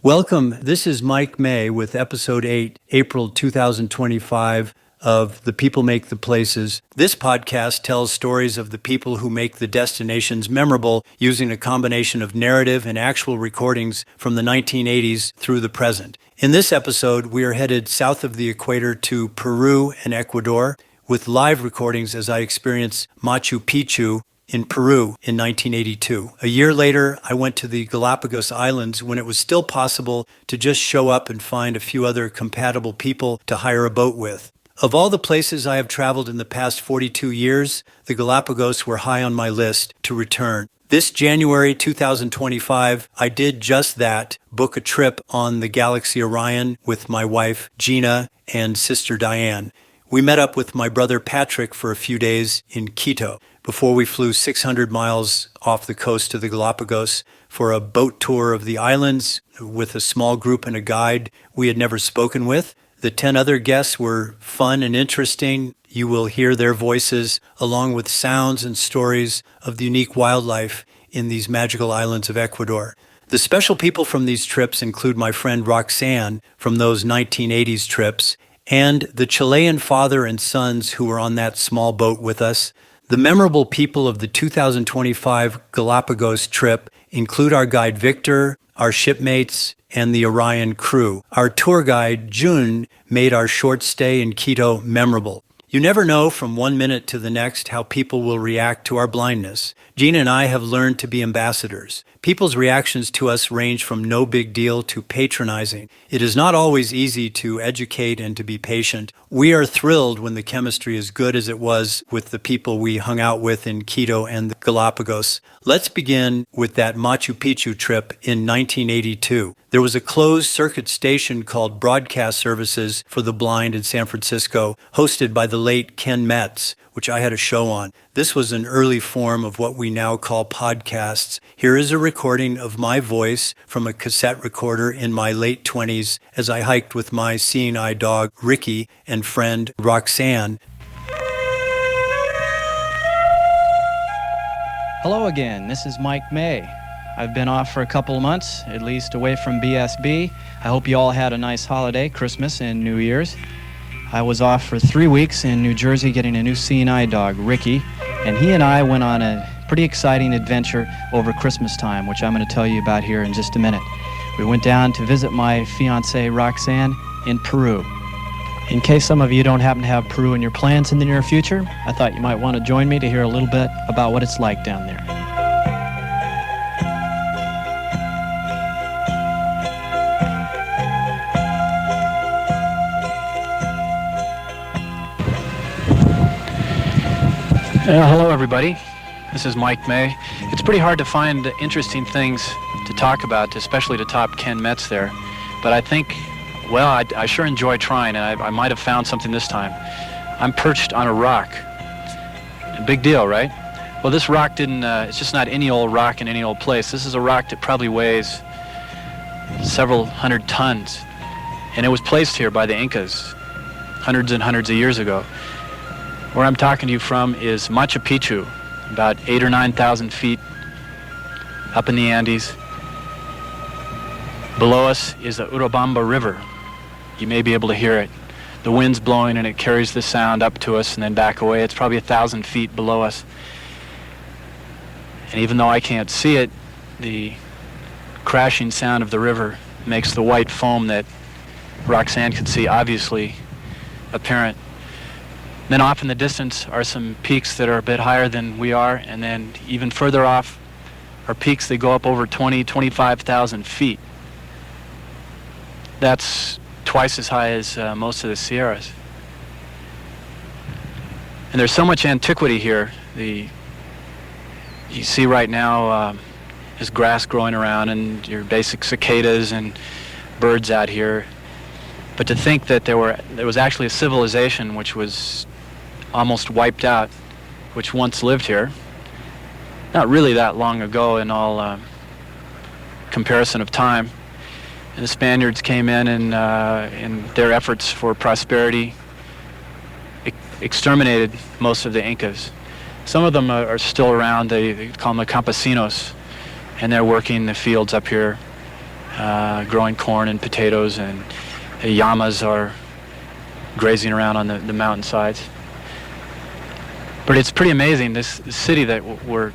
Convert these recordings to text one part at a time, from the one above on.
Welcome. This is Mike May with Episode 8, April 2025 of The People Make the Places. This podcast tells stories of the people who make the destinations memorable using a combination of narrative and actual recordings from the 1980s through the present. In this episode, we are headed south of the equator to Peru and Ecuador with live recordings as I experience Machu Picchu in Peru in 1982. A year later, I went to the Galapagos Islands when it was still possible to just show up and find a few other compatible people to hire a boat with. Of all the places I have traveled in the past 42 years, the Galapagos were high on my list to return. This January 2025, I did just that, book a trip on the Galaxy Orion with my wife, Gina, and sister Diane. We met up with my brother Patrick for a few days in Quito before we flew 600 miles off the coast of the Galapagos for a boat tour of the islands with a small group and a guide we had never spoken with. The 10 other guests were fun and interesting. You will hear their voices along with sounds and stories of the unique wildlife in these magical islands of Ecuador. The special people from these trips include my friend Roxanne from those 1980s trips and the Chilean father and sons who were on that small boat with us. The memorable people of the 2025 Galapagos trip include our guide Victor, our shipmates, and the Orion crew. Our tour guide, Jun, made our short stay in Quito memorable. You never know from one minute to the next how people will react to our blindness. Gina and I have learned to be ambassadors. People's reactions to us range from no big deal to patronizing. It is not always easy to educate and to be patient. We are thrilled when the chemistry is good as it was with the people we hung out with in Quito and the Galapagos. Let's begin with that Machu Picchu trip in 1982. There was a closed circuit station called Broadcast Services for the Blind in San Francisco, hosted by the late Ken Metz, which I had a show on. This was an early form of what we now call podcasts. Here is a recording of my voice from a cassette recorder in my late 20s as I hiked with my seeing eye dog, Ricky, and friend Roxanne. Hello again, this is Mike May. I've been off for a couple of months, at least away from BSB. I hope you all had a nice holiday, Christmas and New Year's. I was off for 3 weeks in New Jersey getting a new seeing eye dog, Ricky, and he and I went on a pretty exciting adventure over Christmas time, which I'm going to tell you about here in just a minute. We went down to visit my fiancée, Roxanne, in Peru. In case some of you don't happen to have Peru in your plans in the near future, I thought you might want to join me to hear a little bit about what it's like down there. Hello everybody, this is Mike May. It's pretty hard to find interesting things to talk about, especially to top Ken Metz there. But I think, well, I sure enjoy trying, and I might have found something this time. I'm perched on a rock. A big deal, right? Well, this rock it's just not any old rock in any old place. This is a rock that probably weighs several hundred tons. And it was placed here by the Incas hundreds and hundreds of years ago. Where I'm talking to you from is Machu Picchu, about 8,000 or 9,000 feet up in the Andes. Below us is the Urubamba River. You may be able to hear it. The wind's blowing and it carries the sound up to us and then back away. It's probably 1,000 feet below us. And even though I can't see it, the crashing sound of the river makes the white foam that Roxanne could see obviously apparent. Then off in the distance are some peaks that are a bit higher than we are, and then even further off are peaks that go up over 25,000 feet. That's twice as high as most of the Sierras. And there's so much antiquity here. You see right now there's grass growing around and your basic cicadas and birds out here. But to think that there was actually a civilization which was almost wiped out, which once lived here, not really that long ago in all comparison of time. And the Spaniards came in and in their efforts for prosperity exterminated most of the Incas. Some of them are still around. They call them the campesinos, and they're working the fields up here growing corn and potatoes, and the llamas are grazing around on the mountainsides. But it's pretty amazing, this city that we're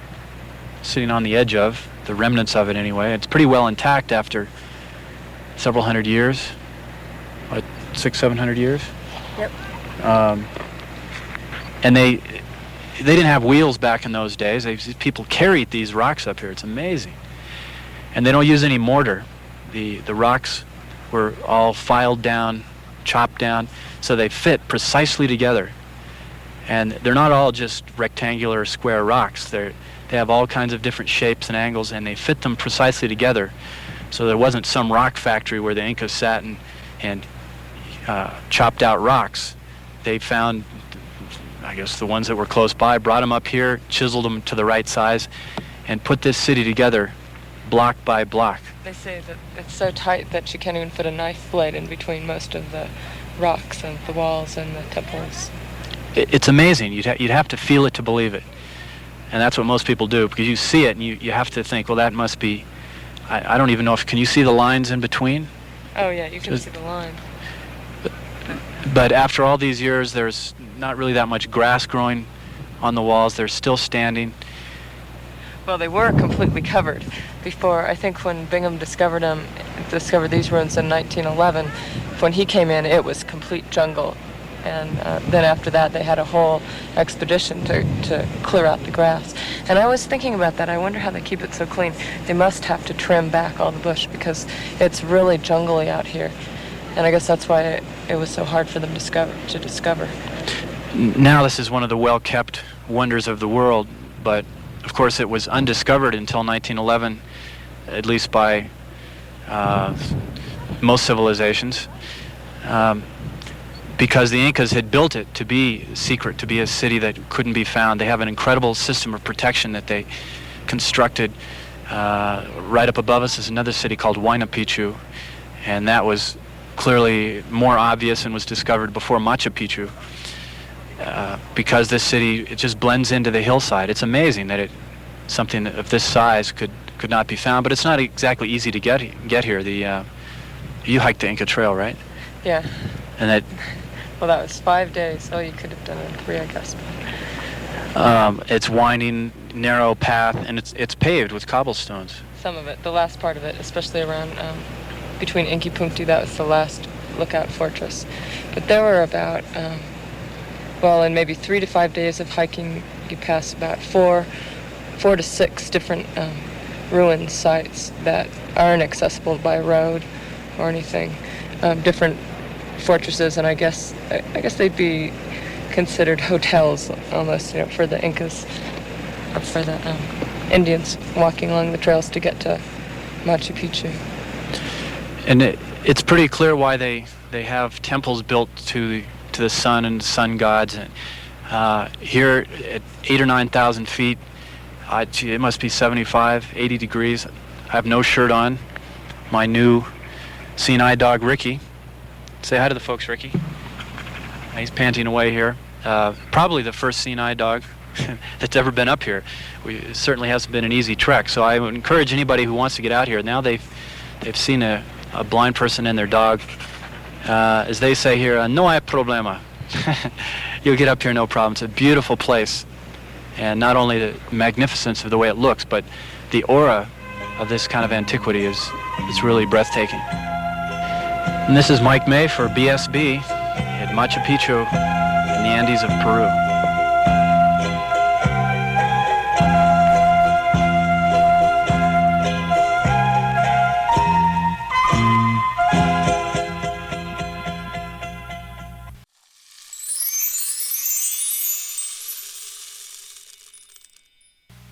sitting on the edge of, the remnants of it anyway. It's pretty well intact after several hundred years, what, 600-700 years? Yep. And they didn't have wheels back in those days. People carried these rocks up here. It's amazing. And they don't use any mortar. The rocks were all filed down, chopped down, so they fit precisely together. And they're not all just rectangular or square rocks. They have all kinds of different shapes and angles, and they fit them precisely together. So there wasn't some rock factory where the Incas sat and chopped out rocks. They found, I guess, the ones that were close by, brought them up here, chiseled them to the right size, and put this city together block by block. They say that it's so tight that you can't even fit a knife blade in between most of the rocks and the walls and the temples. It's amazing. You'd have to feel it to believe it. And that's what most people do, because you see it and you have to think, well, that must be, I don't even know if, can you see the lines in between? Oh yeah, you can see the line. But after all these years, there's not really that much grass growing on the walls. They're still standing. Well, they were completely covered before. I think when Bingham discovered these ruins in 1911, when he came in, it was complete jungle. And then after that, they had a whole expedition to clear out the grass. And I was thinking about that. I wonder how they keep it so clean. They must have to trim back all the bush because it's really jungly out here. And I guess that's why it was so hard for them to discover. Now this is one of the well-kept wonders of the world, but of course it was undiscovered until 1911, at least by most civilizations. Because the Incas had built it to be secret, to be a city that couldn't be found. They have an incredible system of protection that they constructed. Right up above us is another city called Huayna, Picchu, and that was clearly more obvious and was discovered before Machu Picchu. Because this city, it just blends into the hillside. It's amazing that something of this size could not be found, but it's not exactly easy to get here. You hiked the Inca Trail, right? Yeah. And that. Well, that was 5 days. Oh, you could have done it in 3, I guess. It's winding, narrow path, and it's paved with cobblestones. Some of it, the last part of it, especially around between Inki Punti, that was the last lookout fortress. But there were about, in maybe 3 to 5 days of hiking, you pass about four to 6 different ruin sites that aren't accessible by road or anything. Different fortresses, and I guess they'd be considered hotels almost, for the Incas or for the Indians walking along the trails to get to Machu Picchu. And it's pretty clear why they have temples built to the sun and sun gods. And here at 8,000 or 9,000 feet, it must be 75, 80 degrees. I have no shirt on. My new Sinai dog, Ricky. Say hi to the folks, Ricky. He's panting away here. Probably the first Sinai dog that's ever been up here. It certainly hasn't been an easy trek. So I would encourage anybody who wants to get out here. Now they've seen a blind person and their dog. As they say here, no hay problema. You'll get up here no problem. It's a beautiful place. And not only the magnificence of the way it looks, but the aura of this kind of antiquity is really breathtaking. And this is Mike May for BSB at Machu Picchu in the Andes of Peru.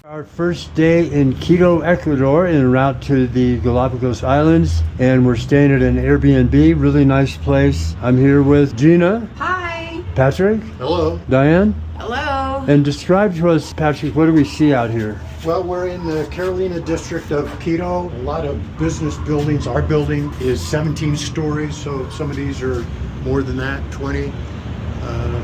Our first day in Quito, Ecuador, en route to the Galapagos Islands, and we're staying at an Airbnb, really nice place. I'm here with Gina. Hi. Patrick. Hello. Diane. Hello. And describe to us, Patrick, what do we see out here? Well, we're in the Carolina district of Quito. A lot of business buildings. Our building is 17 stories, so some of these are more than that, 20.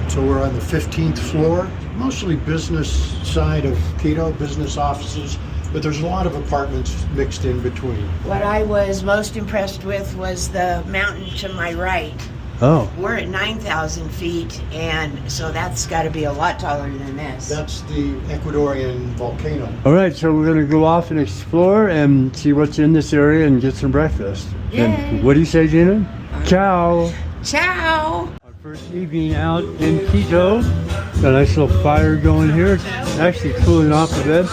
So we're on the 15th floor. Mostly business side of Quito, business offices, but there's a lot of apartments mixed in between. What I was most impressed with was the mountain to my right. Oh. We're at 9,000 feet, and so that's got to be a lot taller than this. That's the Ecuadorian volcano. All right, so we're going to go off and explore and see what's in this area and get some breakfast. Yay. And what do you say, Gina? Ciao. Ciao! Our first evening out in Quito. Got a nice little fire going here. It's actually cooling off a bit.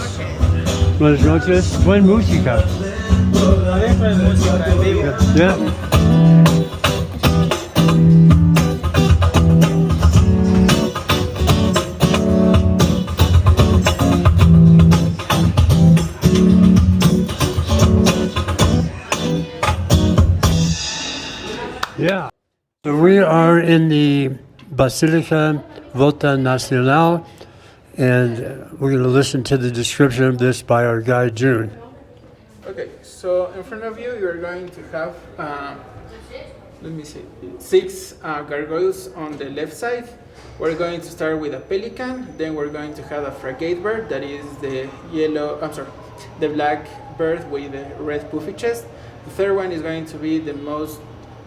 Buenas noches. Buen música. Yeah. Yeah. So we are in the Basilica Volta Nacional, and we're going to listen to the description of this by our guide June. Okay, so in front of you, you're going to have, let me see, 6 gargoyles on the left side. We're going to start with a pelican, then we're going to have a frigate bird, that is the the black bird with the red puffy chest. The third one is going to be the most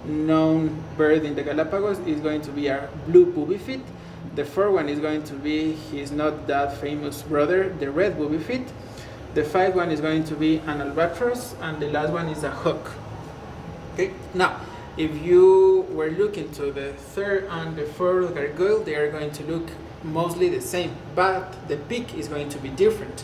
known bird in the Galapagos, is going to be a blue booby feet. The fourth one is going to be his not that famous brother, the red booby feet. The fifth one is going to be an albatross, and the last one is a hawk. Okay, now if you were looking to the third and the fourth gargoyle, they are going to look mostly the same, but the beak is going to be different.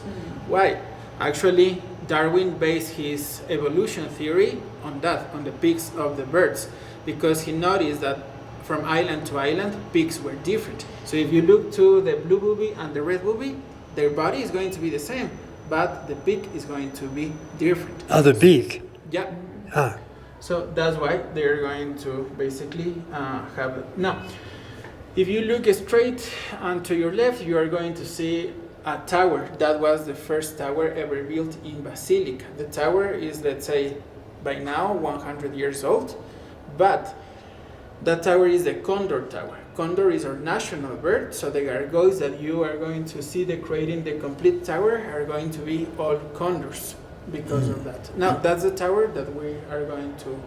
Why? Actually, Darwin based his evolution theory on that, on the beaks of the birds, because he noticed that from island to island, beaks were different. So if you look to the blue booby and the red booby, their body is going to be the same, but the beak is going to be different. Oh, the beak. Yeah. Ah. So that's why they're going to basically have it. Now, if you look straight and to your left, you are going to see a tower. That was the first tower ever built in Basilica. The tower is, let's say, by now 100 years old, but that tower is the Condor Tower. Condor is our national bird, so the gargoyles that you are going to see decorating the complete tower are going to be all condors because of that. Now, that's the tower that we are going to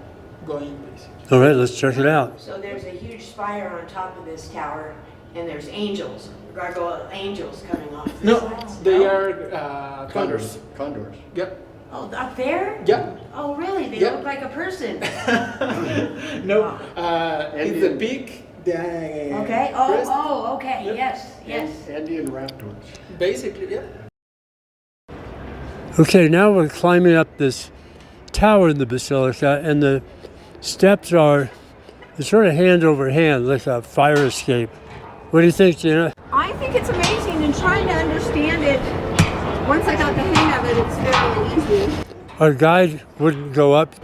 go in, basically. All right, let's check it out. So there's a huge spire on top of this tower, and there's angels, gargoyle angels coming off the No, sides. they No? are condors. Condors. Yep. Oh, up there? Yeah. Oh, really? They Yeah. look like a person. No, it's the beak. The Okay. crest. Oh, okay. Yep. Yes. Andean raptors. Basically, yeah. Okay, now we're climbing up this tower in the Basilica, and the steps are sort of hand over hand, like a fire escape. What do you think, Gina? I think it's amazing, and trying to understand it, once I got the hang of it, it's fairly easy. Our guide wouldn't go up.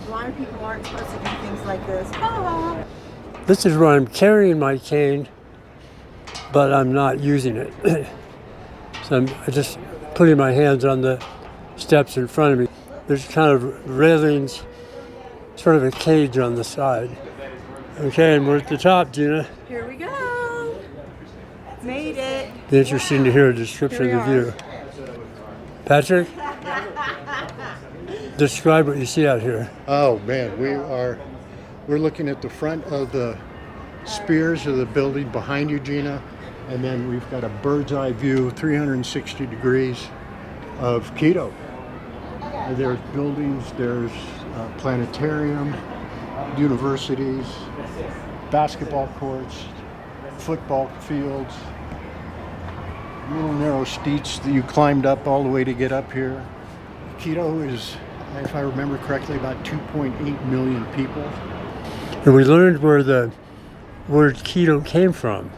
A lot of people aren't supposed to do things like this. Oh. This is where I'm carrying my cane, but I'm not using it. So I'm just putting my hands on the steps in front of me. There's kind of railings, sort of a cage on the side. Okay, and we're at the top, Gina. Here we go. Made it. Be interesting to hear a description of the view. Patrick? Describe what you see out here. Oh man, we're looking at the front of the spears of the building behind you, Gina, and then we've got a bird's eye view, 360 degrees of Quito. There's buildings, there's a planetarium, universities, basketball courts, football fields, little narrow steeps that you climbed up all the way to get up here. Quito is, if I remember correctly, about 2.8 million people. And we learned where the word Quito came from.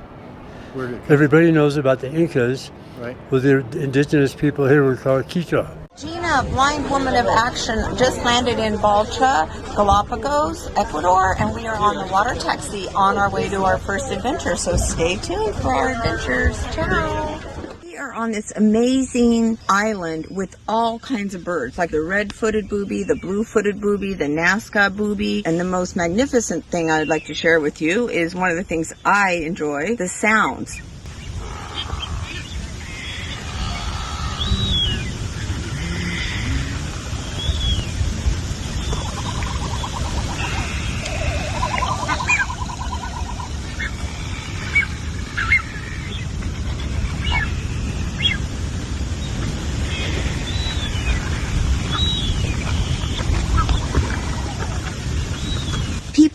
Where did it come Everybody knows about the Incas. from, right? Well, the indigenous people here were called Quito. Gina, Blind Woman of Action, just landed in Balcha, Galapagos, Ecuador, and we are on the water taxi on our way to our first adventure. So stay tuned for our adventures. Ciao. We are on this amazing island with all kinds of birds, like the red-footed booby, the blue-footed booby, the Nazca booby, and the most magnificent thing I'd like to share with you is one of the things I enjoy, the sounds.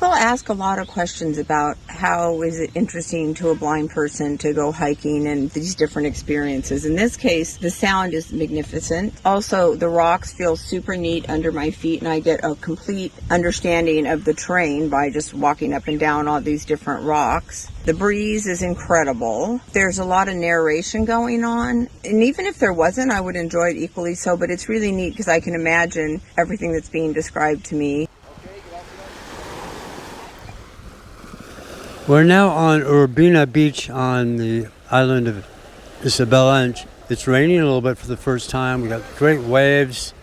People ask a lot of questions about how is it interesting to a blind person to go hiking and these different experiences. In this case, the sound is magnificent. Also, the rocks feel super neat under my feet, and I get a complete understanding of the terrain by just walking up and down all these different rocks. The breeze is incredible. There's a lot of narration going on, and even if there wasn't, I would enjoy it equally so, but it's really neat because I can imagine everything that's being described to me. We're now on Urbina Beach on the island of Isabela, and it's raining a little bit for the first time. We got great waves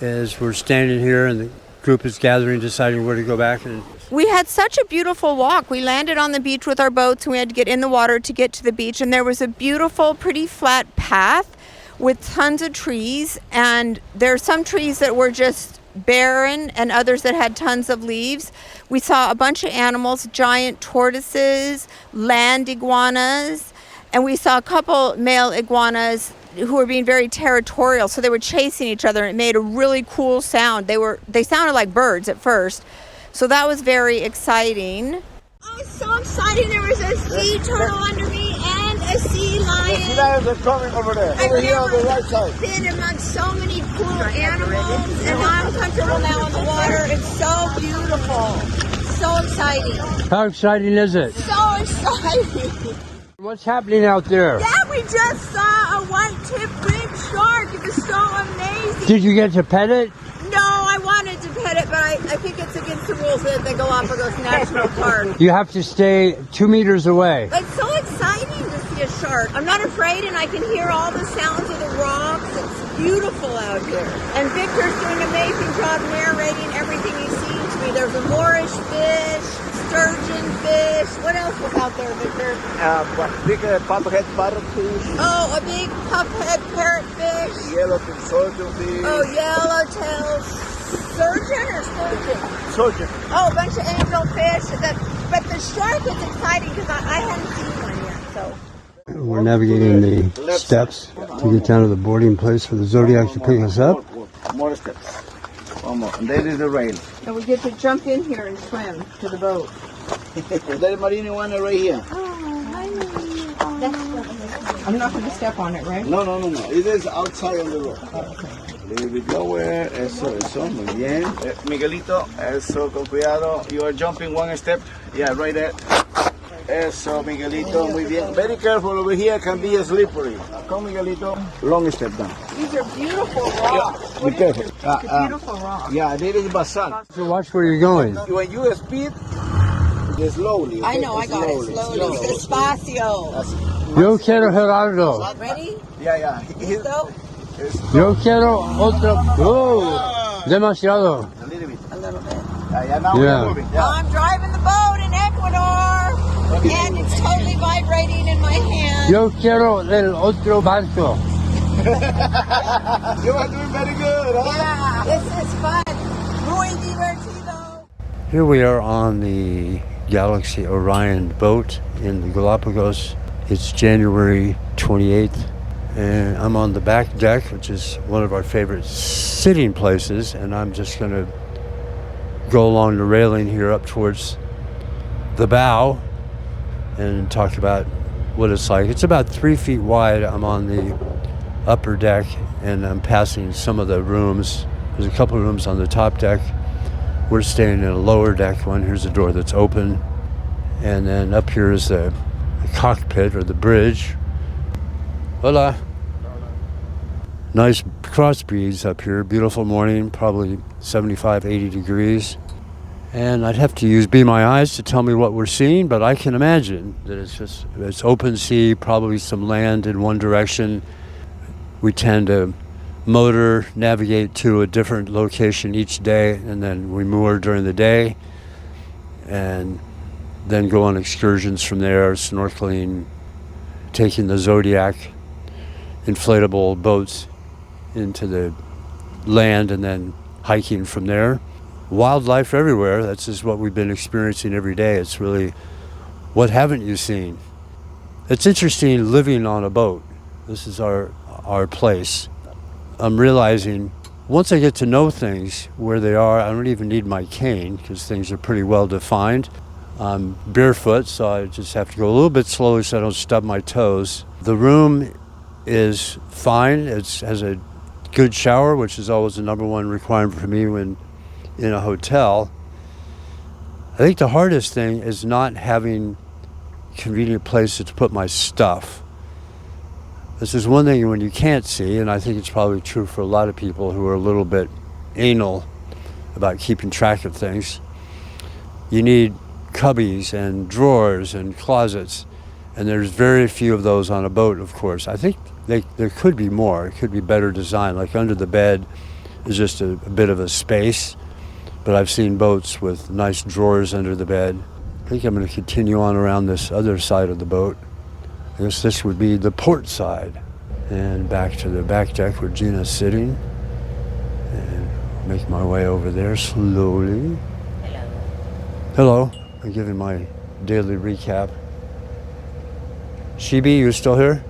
as we're standing here, and the group is gathering, deciding where to go back. And We had such a beautiful walk. We landed on the beach with our boats, and we had to get in the water to get to the beach, and there was a beautiful, pretty flat path with tons of trees, and there are some trees that were just barren and others that had tons of leaves. We saw a bunch of animals, giant tortoises, land iguanas, and we saw a couple male iguanas who were being very territorial, so they were chasing each other, and it made a really cool sound. They sounded like birds at first, so that was very exciting. I was so excited. There was a sea turtle under me and a sea lion. The sea lions are coming over there. Over here on the right side. Been amongst so many cool animals, and I'm comfortable now in the water. It's so beautiful. So exciting. how exciting is it? So exciting. What's happening out there? Yeah, we just saw a white-tipped big shark. It was so amazing. Did you get to pet it? No, I wanted to pet it, but I think it's against the rules at the Galapagos National Park. You have to stay 2 meters away. It's so exciting to see a shark. I'm not afraid, and I can hear all the sounds of the rocks. It's beautiful out here. And Victor's doing an amazing job narrating everything he's seen to me. There's a Moorish fish, sturgeon fish. What else was out there, Victor? Big puphead parrotfish. Oh, a big puphead parrotfish. Yellowtail sturgeon fish. Oh, yellowtail sturgeon or sturgeon? Sturgeon. Oh, a bunch of angelfish. But the shark is exciting because I hadn't seen one yet, so. We're navigating the steps to get down to the boarding place for the Zodiac to pick us up. More steps. One more. And there is the rail. And we get to jump in here and swim to the boat. There is marine one right here. I'm not going to step on it, right? No. It is outside on the road. A little bit lower. Eso. Muy bien. Miguelito, eso, con cuidado. You are jumping one step. Yeah, right there. Eso, Miguelito, muy bien. Very careful over here, can be slippery. Come, Miguelito. Long step down. These are beautiful rocks. Be careful. It's a beautiful rock. Yeah, there is basalt. So watch where you're going. When you speed, slowly. I know, I got it. Slowly. Despacio. Yo quiero Gerardo. Ready? Yeah. Listo? Yo quiero otro. Oh, demasiado. A little bit. A little bit. Yeah, now Yeah. we're moving. Yeah. I'm driving the boat in Ecuador, and it's totally vibrating in my hand. Yo quiero el otro barco. You are doing very good, huh? Yeah, this is fun. Muy divertido. Here we are on the Galaxy Orion boat in the Galapagos. It's January 28th, and I'm on the back deck, which is one of our favorite sitting places, and I'm just going to go along the railing here up towards the bow and talk about what it's like. It's about 3 feet wide. I'm on the upper deck, and I'm passing some of the rooms. There's a couple of rooms on the top deck. We're staying in a lower deck one. Here's a door that's open. And then up here is the cockpit or the bridge. Hola. Nice cross breeze up here. Beautiful morning, probably 75, 80 degrees. And I'd have to Be My Eyes to tell me what we're seeing, but I can imagine that it's open sea, probably some land in one direction. We tend to motor navigate to a different location each day, and then we moor during the day, and then go on excursions from there, snorkeling, taking the Zodiac inflatable boats into the land, and then hiking from there. Wildlife everywhere. That's just what we've been experiencing every day. It's really, what haven't you seen? It's interesting living on a boat. This is our place. I'm realizing Once I get to know things where they are, I don't even need my cane because things are pretty well defined. I'm barefoot, so I just have to go a little bit slowly so I don't stub my toes. The room is fine. It has a good shower, which is always the number one requirement for me when in a hotel. I think the hardest thing is not having convenient places to put my stuff. This is one thing when you can't see, and I think it's probably true for a lot of people who are a little bit anal about keeping track of things. You need cubbies and drawers and closets, and there's very few of those on a boat, of course. I think there could be more. It could be better designed. Like under the bed is just a bit of a space, but I've seen boats with nice drawers under the bed. I think I'm going to continue on around this other side of the boat. I guess this would be the port side. And back to the back deck where Gina's sitting. And make my way over there slowly. Hello. I'm giving my daily recap. Shibi, you still here?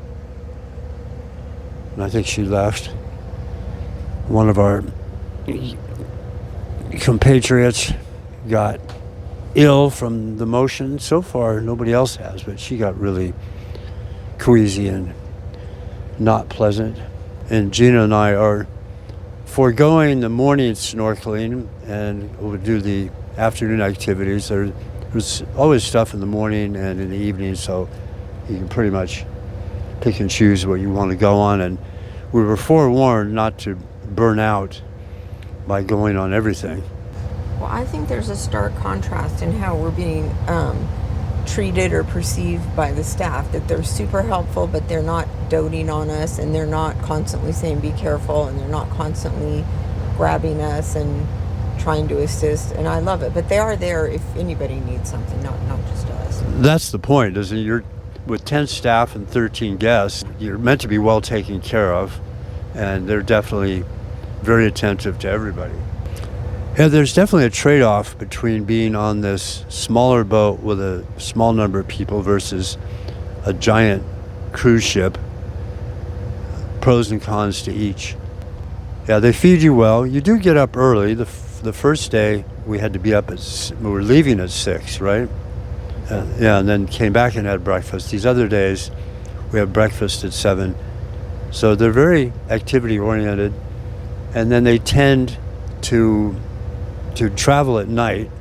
And I think she left. One of our compatriots got ill from the motion. So far, nobody else has, but she got really queasy and not pleasant. And Gina and I are foregoing the morning snorkeling and we'll do the afternoon activities. There's always stuff in the morning and in the evening, so you can pretty much pick and choose what you want to go on. And we were forewarned not to burn out by going on everything. Well, I think there's a stark contrast in how we're being treated or perceived by the staff, that they're super helpful, but they're not doting on us, and they're not constantly saying be careful, and they're not constantly grabbing us and trying to assist, and I love it. But they are there if anybody needs something, not just us. That's the point, isn't it? You're with 10 staff and 13 guests, you're meant to be well taken care of, and they're definitely very attentive to everybody. Yeah, there's definitely a trade-off between being on this smaller boat with a small number of people versus a giant cruise ship. Pros and cons to each. Yeah, they feed you well. You do get up early. The first day we had to be up we were leaving at 6, right? Yeah, and then came back and had breakfast. These other days we have breakfast at 7. So they're very activity oriented, and then they tend to travel at night.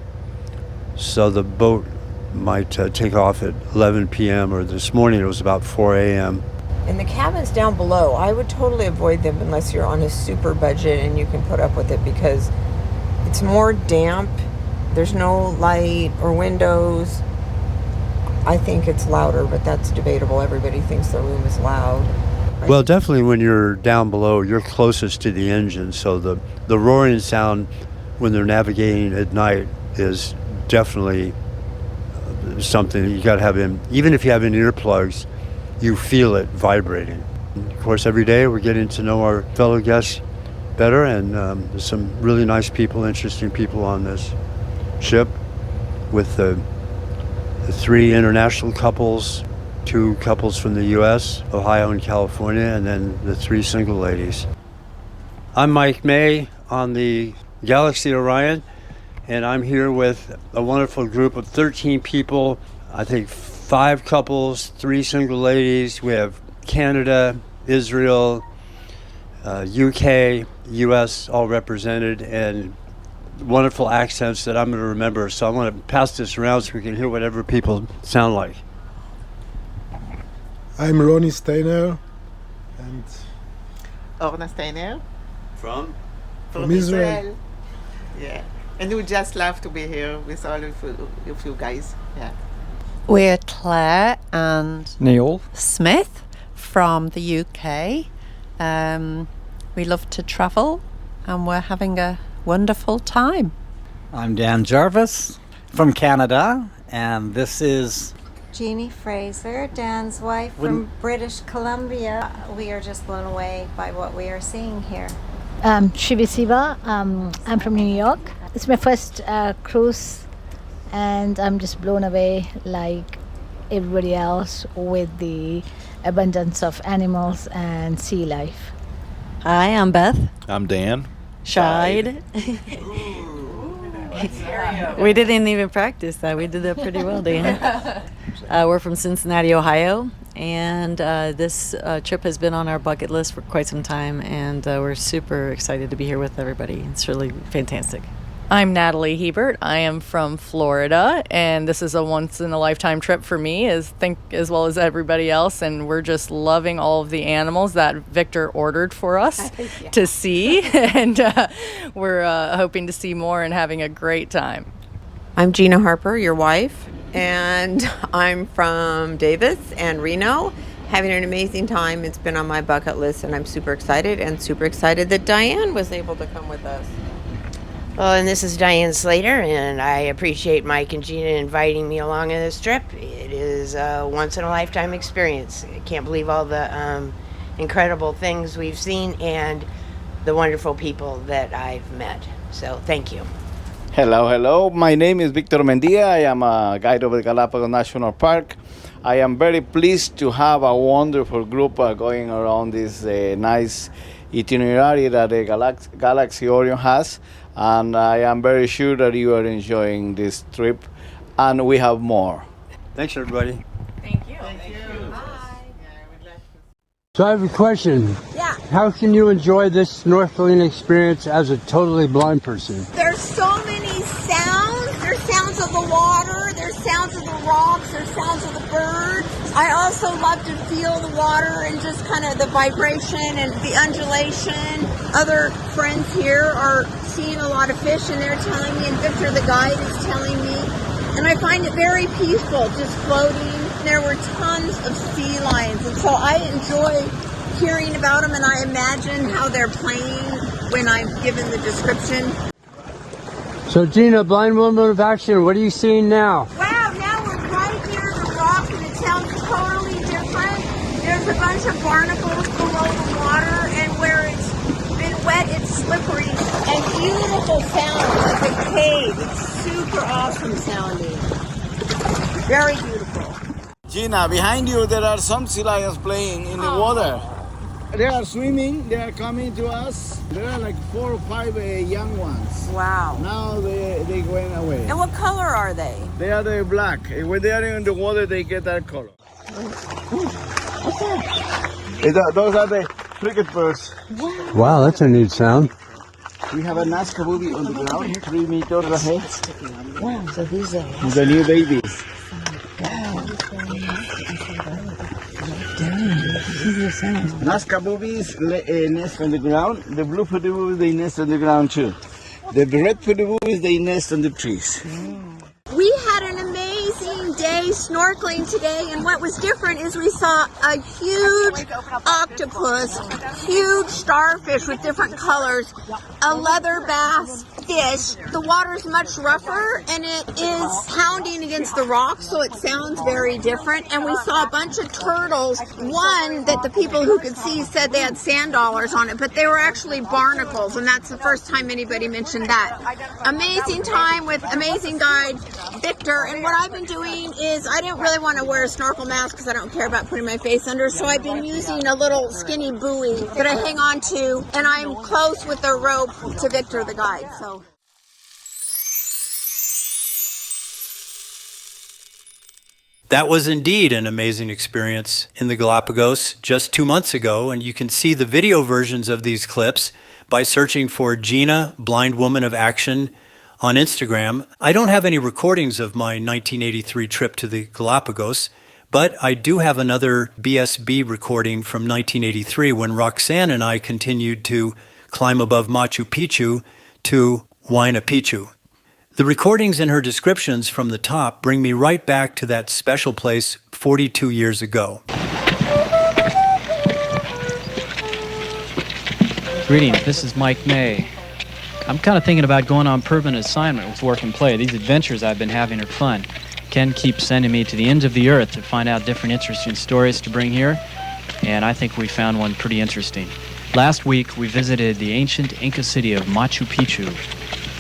So the boat might take off at 11 p.m. or this morning it was about 4 a.m. And the cabins down below, I would totally avoid them unless you're on a super budget and you can put up with it, because it's more damp. There's no light or windows. I think it's louder, but that's debatable. Everybody thinks the room is loud. Well, definitely when you're down below, you're closest to the engine. So the roaring sound when they're navigating at night is definitely something you got to have in. Even if you have in earplugs, you feel it vibrating. Of course, every day we're getting to know our fellow guests better, and there's some really nice people, interesting people on this ship, with the 3 international couples, 2 couples from the U.S., Ohio and California, and then the 3 single ladies. I'm Mike May on the Galaxy Orion, and I'm here with a wonderful group of 13 people. I think 5 couples, 3 single ladies. We have Canada, Israel, UK, US all represented, and wonderful accents that I'm going to remember. So I'm going to pass this around so we can hear whatever people sound like. I'm Ronnie Steiner, and Orna Steiner. From Israel. Yeah, and we just love to be here with all of you guys. Yeah. We're Claire and Neil Smith from the UK. We love to travel and we're having a wonderful time. I'm Dan Jarvis from Canada, and this is Jeannie Fraser, Dan's wife from British Columbia. We are just blown away by what we are seeing here. Shibi Siva. I'm from New York. It's my first cruise, and I'm just blown away like everybody else with the abundance of animals and sea life. Hi, I'm Beth. I'm Dan. Shied. We didn't even practice that. We did that pretty well, Dan. We're from Cincinnati, Ohio, and this trip has been on our bucket list for quite some time, and we're super excited to be here with everybody. It's really fantastic. I'm Natalie Hebert. I am from Florida, and this is a once-in-a-lifetime trip for me, as well as everybody else, and we're just loving all of the animals that Victor ordered for us to see, and we're hoping to see more and having a great time. I'm Gina Harper, your wife, and I'm from Davis and Reno, having an amazing time. It's been on my bucket list, and I'm super excited that Diane was able to come with us. Well, and this is Diane Slater, and I appreciate Mike and Gina inviting me along on this trip. It is a once-in-a-lifetime experience. I can't believe all the incredible things we've seen and the wonderful people that I've met. So, thank you. Hello. My name is Victor Mendia. I am a guide of the Galapagos National Park. I am very pleased to have a wonderful group going around this nice itinerary that the Galaxy Orion has. And I am very sure that you are enjoying this trip, and we have more. Thanks, everybody. Thank you. So I have a question. Yeah. How can you enjoy this snorkeling experience as a totally blind person? There's so many sounds. There's sounds of the water. There's sounds of the rocks. There's sounds of the birds. I also love to feel the water and just kind of the vibration and the undulation. Other friends here are seeing a lot of fish, and they're telling me, and Victor the guide is telling me, and I find it very peaceful, just floating. There were tons of sea lions, and so I enjoy hearing about them, and I imagine how they're playing when I'm given the description. So Gina, blind woman of action, what are you seeing now? Wow, now we're right near the rock, and it sounds totally different. There's a bunch of barnacles below the water, and where it's been wet, it's slippery, and beautiful sound like a cave. It's super awesome sounding. Very beautiful. Gina, behind you there are some sea lions playing in the water. They are swimming, they are coming to us. There are like 4 or 5 young ones. Wow. Now they went away. And what color are they? They are black. When they are in the water, they get that color. Those are the frigate birds. Wow, that's a neat sound. We have a Nazca booby on the ground, 3 meters ahead. Wow, so these are The new babies. Nazca boobies nest on the ground. The blue-footed boobies, they nest on the ground too. The red-footed boobies, they nest on the trees. We had an amazing day snorkeling today, and what was different is we saw a huge octopus, huge starfish with different colors, a leather bass fish. The water's much rougher, and it is pounding against the rocks, so it sounds very different. And we saw a bunch of turtles, one that the people who could see said they had sand dollars on it, but they were actually barnacles, and that's the first time anybody mentioned that. Amazing time with amazing guide Victor, and what I've been doing is I didn't really want to wear a snorkel mask because I don't care about putting my face under, so I've been using a little skinny buoy that I hang on to, and I'm close with the rope to Victor the guide. So. That was indeed an amazing experience in the Galapagos just 2 months ago, and you can see the video versions of these clips by searching for Gina, Blind Woman of Action, on Instagram. I don't have any recordings of my 1983 trip to the Galapagos, but I do have another BSB recording from 1983 when Roxanne and I continued to climb above Machu Picchu to Huayna, Picchu. The recordings and her descriptions from the top bring me right back to that special place 42 years ago. Greetings, this is Mike May. I'm kind of thinking about going on permanent assignment with Work and Play. These adventures I've been having are fun. Ken keeps sending me to the ends of the earth to find out different interesting stories to bring here, and I think we found one pretty interesting. Last week, we visited the ancient Inca city of Machu Picchu,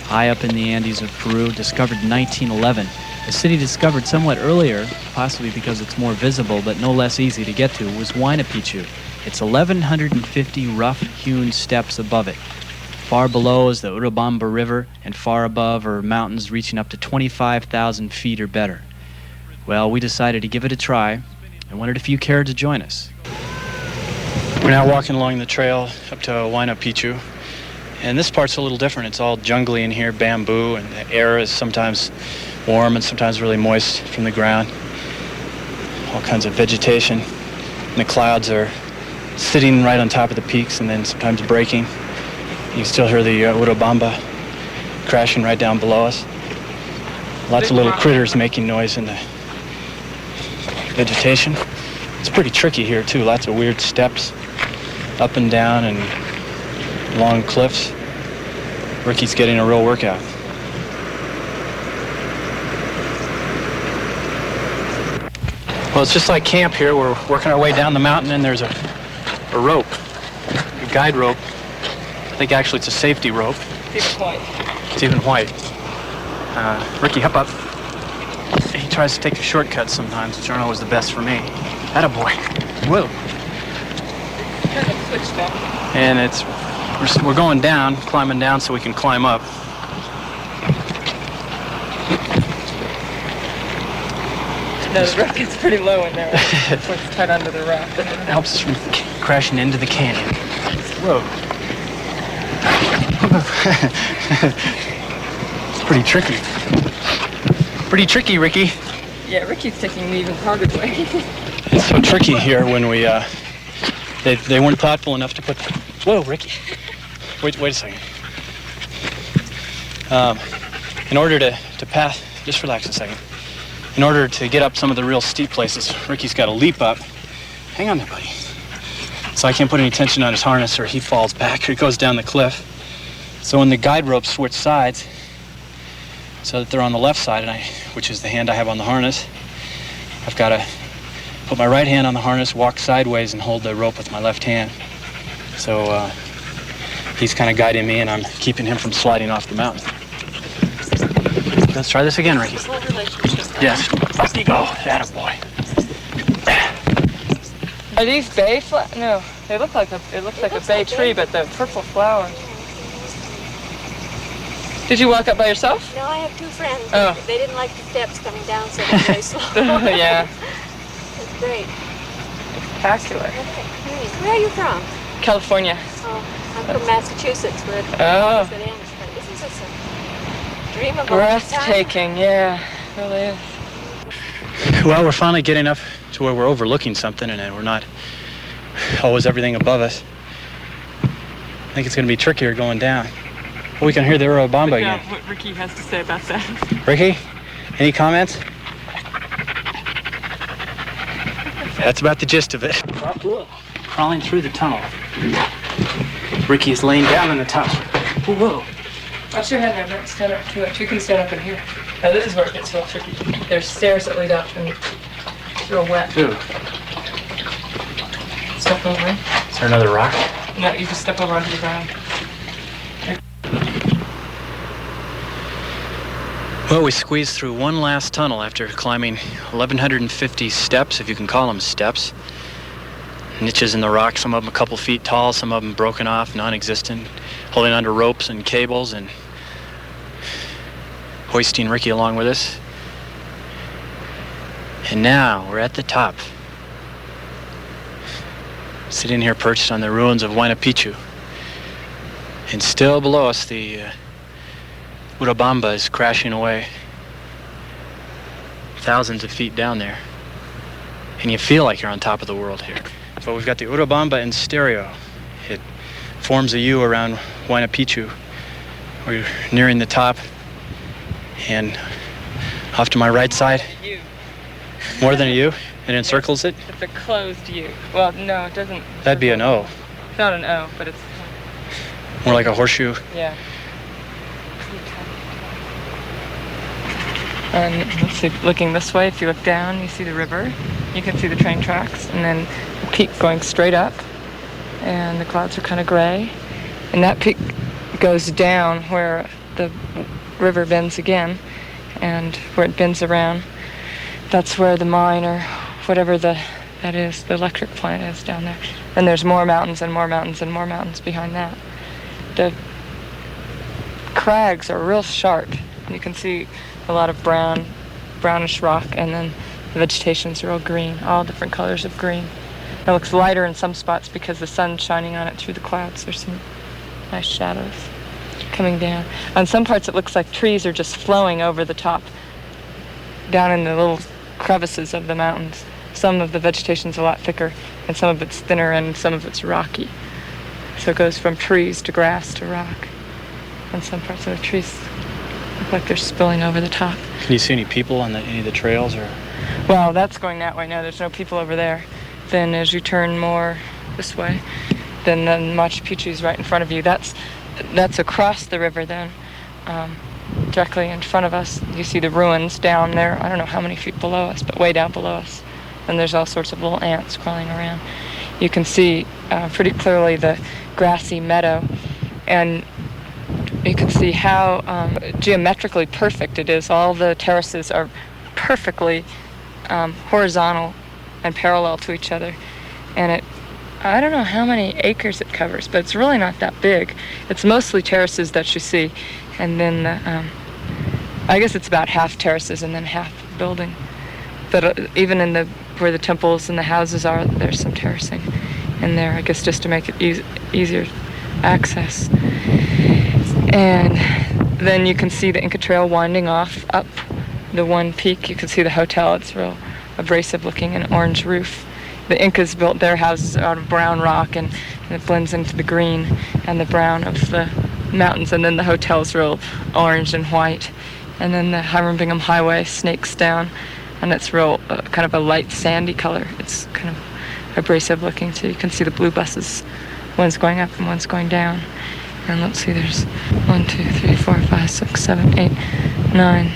high up in the Andes of Peru, discovered in 1911. A city discovered somewhat earlier, possibly because it's more visible but no less easy to get to, was Huayna Picchu. It's 1,150 rough-hewn steps above it. Far below is the Urubamba River, and far above are mountains reaching up to 25,000 feet or better. Well, we decided to give it a try and wondered if you cared to join us. We're now walking along the trail up to Huayna, Picchu. And this part's a little different. It's all jungly in here, bamboo, and the air is sometimes warm and sometimes really moist from the ground. All kinds of vegetation. And the clouds are sitting right on top of the peaks and then sometimes breaking. You can still hear the Urubamba crashing right down below us. Lots of little critters making noise in the vegetation. It's pretty tricky here too. Lots of weird steps up and down and long cliffs. Ricky's getting a real workout. Well, it's just like camp here. We're working our way down the mountain and there's a rope, a guide rope. I think actually it's a safety rope. It's even white. It's even white. Ricky, hop up. He tries to take the shortcuts sometimes, which aren't always the best for me. Attaboy. Whoa. Switch back. And we're going down, climbing down so we can climb up. No, the rock gets pretty low in there. It's what's tied under the rock. It helps us from crashing into the canyon. Whoa. It's pretty tricky. Pretty tricky, Ricky. Yeah, Ricky's taking the even harder way. It's so tricky here when we, they weren't thoughtful enough to put, whoa, Ricky. Wait a second. In order to pass, just relax a second. In order to get up some of the real steep places, Ricky's got to leap up. Hang on there, buddy. So I can't put any tension on his harness or he falls back or he goes down the cliff. So when the guide ropes switch sides, so that they're on the left side, which is the hand I have on the harness, I've got to put my right hand on the harness, walk sideways, and hold the rope with my left hand. So he's kind of guiding me, and I'm keeping him from sliding off the mountain. Let's try this again, Ricky. Yes. Up you go. Attaboy. Are these bay flowers? No, it looks like a bay tree, but the purple flowers. Did you walk up by yourself? No, I have two friends. Oh. They didn't like the steps coming down, so they're very slow. Yeah. It's great. Spectacular. Okay. Where are you from? California. Oh, I'm from Massachusetts, where it Oh. ends. But isn't this a dream of a Breathtaking, yeah, it really is. Well, we're finally getting up to where we're overlooking something, and we're not always everything above us. I think it's going to be trickier going down. Well, we can hear the Urubamba again. What Ricky has to say about that. Ricky, any comments? That's about the gist of it. Crawling through the tunnel. Ricky is laying down in the tunnel. Whoa. Watch your head, don't stand up too much. You can stand up in here. Now this is where it gets real tricky. There's stairs that lead up and it's real wet. Ooh. Step over. Is there another rock? No, you just step over onto the ground. Well, we squeezed through one last tunnel after climbing 1,150 steps, if you can call them steps. Niches in the rock, some of them a couple feet tall, some of them broken off, non-existent, holding onto ropes and cables and hoisting Ricky along with us. And now we're at the top, sitting here perched on the ruins of Huayna Picchu. And still below us, the Urubamba is crashing away thousands of feet down there. And you feel like you're on top of the world here. But we've got the Urubamba in stereo. It forms a U around Huayna Picchu. We're nearing the top. And off to my right side, more than a U, it encircles it. It's a closed U. Well, no, it doesn't. That'd be an O. It's not an O, but it's more like a horseshoe. Yeah. And let's see, looking this way, if you look down, you see the river. You can see the train tracks, and then the peak going straight up. And the clouds are kind of gray. And that peak goes down where the river bends again, and where it bends around. That's where the mine or whatever that is, the electric plant is down there. And there's more mountains and more mountains and more mountains behind that. The crags are real sharp. You can see a lot of brownish rock, and then the vegetation's real green, all different colors of green. It looks lighter in some spots because the sun's shining on it through the clouds. There's some nice shadows coming down. On some parts it looks like trees are just flowing over the top, down in the little crevices of the mountains. Some of the vegetation's a lot thicker, and some of it's thinner, and some of it's rocky. So it goes from trees to grass to rock. And some parts of the trees look like they're spilling over the top. Can you see any people on any of the trails? Or? Well, that's going that way now. There's no people over there. Then as you turn more this way, then Machu Picchu is right in front of you. That's across the river then. Directly in front of us, you see the ruins down there. I don't know how many feet below us, but way down below us. And there's all sorts of little ants crawling around. You can see pretty clearly the grassy meadow, and you can see how geometrically perfect it is. All the terraces are perfectly horizontal and parallel to each other. And I don't know how many acres it covers, but it's really not that big. It's mostly terraces that you see. And then I guess it's about half terraces and then half building. But even in where the temples and the houses are, there's some terracing in there, I guess just to make it easier access. And then you can see the Inca Trail winding off up the one peak. You can see the hotel. It's real abrasive looking, an orange roof. The Incas built their houses out of brown rock, and it blends into the green and the brown of the mountains. And then the hotel's real orange and white. And then the Hiram Bingham Highway snakes down, and it's real kind of a light sandy color. It's kind of abrasive looking, so you can see the blue buses. One's going up and one's going down. And let's see, there's 1, 2, 3, 4, 5, 6, 7, 8, 9,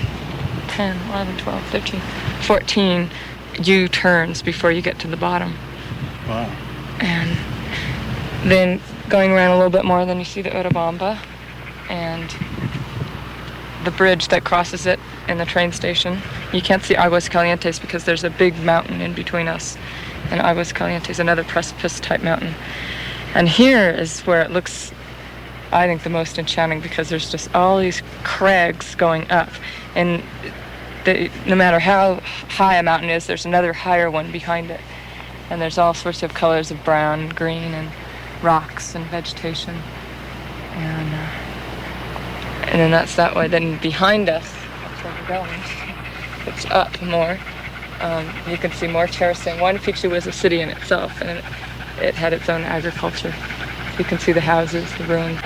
10, 11, 12, 13, 14 U-turns before you get to the bottom. Wow. And then going around a little bit more, then you see the Urubamba and the bridge that crosses it in the train station. You can't see Aguas Calientes because there's a big mountain in between us and Aguas Calientes, another precipice-type mountain. And here is where it looks, I think, the most enchanting, because there's just all these crags going up. And no matter how high a mountain is, there's another higher one behind it. And there's all sorts of colors of brown, green, and rocks and vegetation. And then that's that way. Then behind us, that's where we're going. It's up more. You can see more terracing. Huayna Picchu was a city in itself, and it had its own agriculture. You can see the houses, the ruins.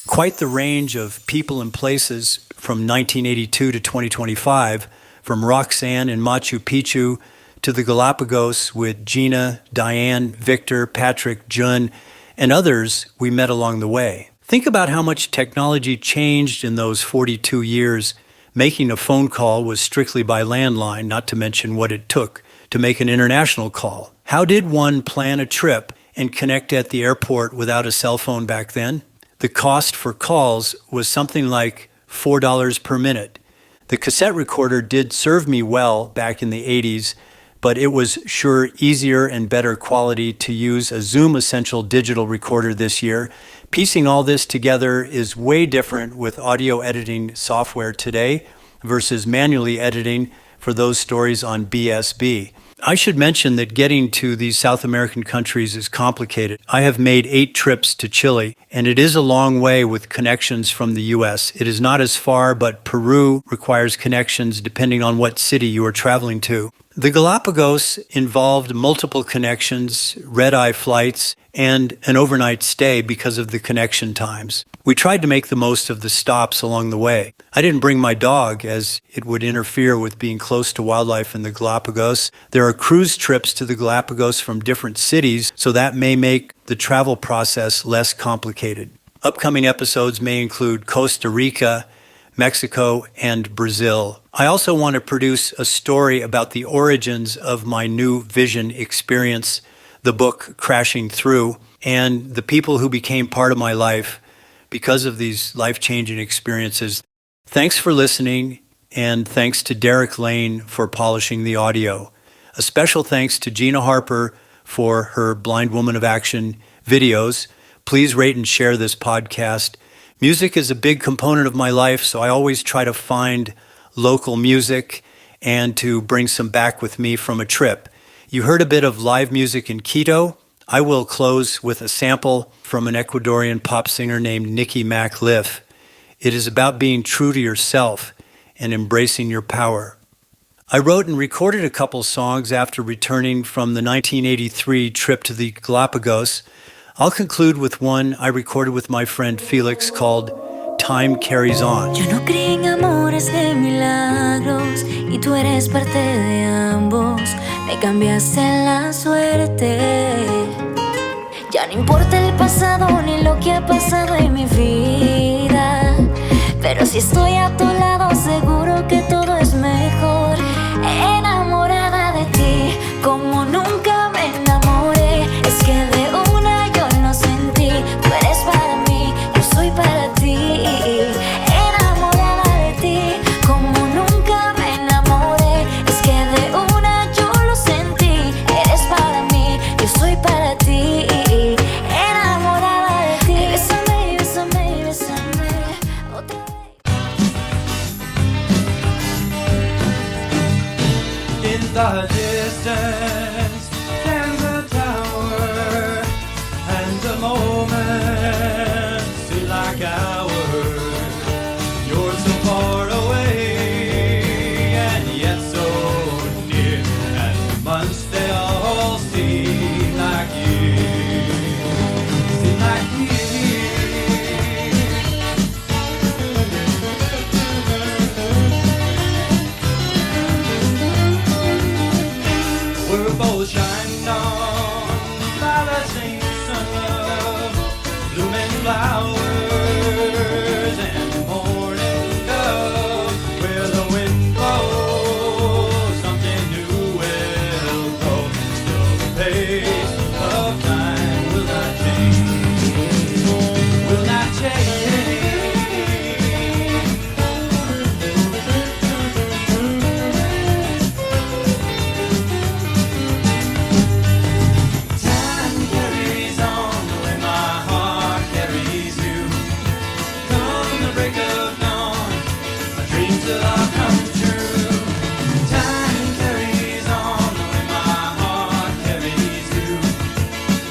Quite the range of people and places from 1982 to 2025, from Roxanne in Machu Picchu to the Galapagos with Gina, Diane, Victor, Patrick, Jun, and others we met along the way. Think about how much technology changed in those 42 years. Making a phone call was strictly by landline, not to mention what it took to make an international call. How did one plan a trip and connect at the airport without a cell phone back then? The cost for calls was something like $4 per minute. The cassette recorder did serve me well back in the 80s, but it was sure easier and better quality to use a Zoom Essential digital recorder this year. Piecing all this together is way different with audio editing software today versus manually editing for those stories on BSB. I should mention that getting to these South American countries is complicated. I have made 8 trips to Chile, and it is a long way with connections from the U.S. It is not as far, but Peru requires connections depending on what city you are traveling to. The Galapagos involved multiple connections, red-eye flights, and an overnight stay because of the connection times. We tried to make the most of the stops along the way. I didn't bring my dog, as it would interfere with being close to wildlife in the Galapagos. There are cruise trips to the Galapagos from different cities, so that may make the travel process less complicated. Upcoming episodes may include Costa Rica, Mexico, and Brazil. I also want to produce a story about the origins of my new vision experience, the book Crashing Through, and the people who became part of my life because of these life-changing experiences. Thanks for listening. and thanks to Derek Lane for polishing the audio. A special thanks to Gina Harper for her Blind Woman of Action videos. Please rate and share this podcast. Music is a big component of my life, so I always try to find local music and to bring some back with me from a trip. You heard a bit of live music in Quito. I will close with a sample from an Ecuadorian pop singer named Nikki MacLiff. It is about being true to yourself and embracing your power. I wrote and recorded a couple songs after returning from the 1983 trip to the Galapagos. I'll conclude with one I recorded with my friend Felix called Time Carries On. Yo no creí en amores de milagros y tú eres parte de ambos. Me cambiaste la suerte. Ya no importa el pasado ni lo que ha pasado en mi vida. Pero si estoy a tu lado seguro que todo es mejor. Enamorada de ti como nunca me enamoré. Es que de una yo lo sentí. Tú eres para mí, yo soy para ti. Enamorada de ti como nunca me enamoré. Es que de una yo lo sentí. Eres para mí, yo soy para ti. Enamorada de ti. Bésame, bésame, bésame otra vez. In the distance stands a tower, and the moments seem like hours. You're so far away, and yet so near, and the months they all seem like years, seem like we're both shining on by the same sun, blooming flowers and morning dove. Where the wind blows, something new will grow. Still the pace of time will not change, will not change. Time carries on the way my heart carries you. Come the break of dawn, my dreams will all come true. Time carries on the way my heart carries you.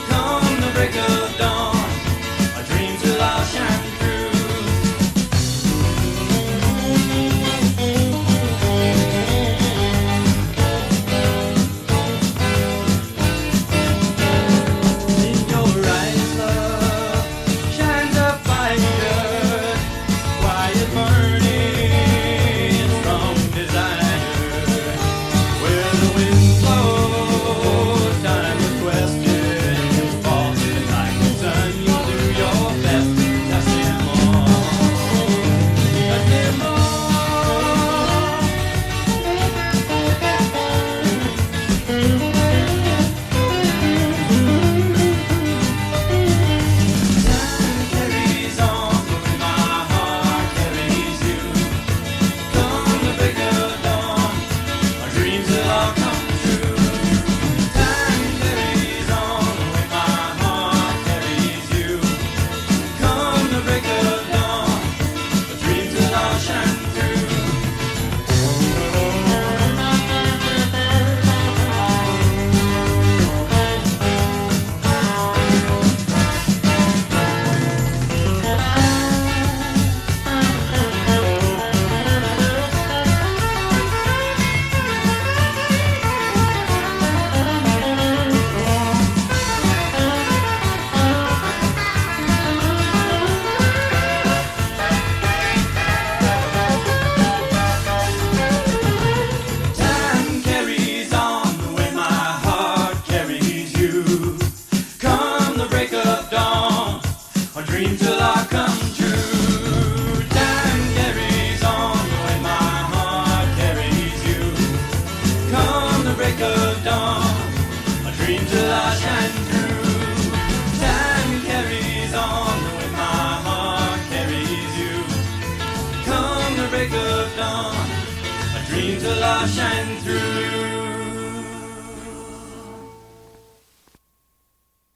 Come the break of dawn, my dreams will all shine through. In your eyes, love, shines a fire, quiet burning from desire. Where the wind blows, time is questions fall. Like the sun, you'll do your best to touch them all. Touch them all. Time carries on the way my heart carries you. Come the break of dawn, our dreams will all come true. Time carries on the way my heart carries you. Come the break of dawn, our dreams will all shine through. Time carries on the way my heart carries you. Come the break of dawn, our dreams will all come true. Time carries on the way my heart carries you. Come the break of dawn, our dreams will all shine through. Time carries on the way my heart carries you. Come the break of dawn, dreams will all shine through.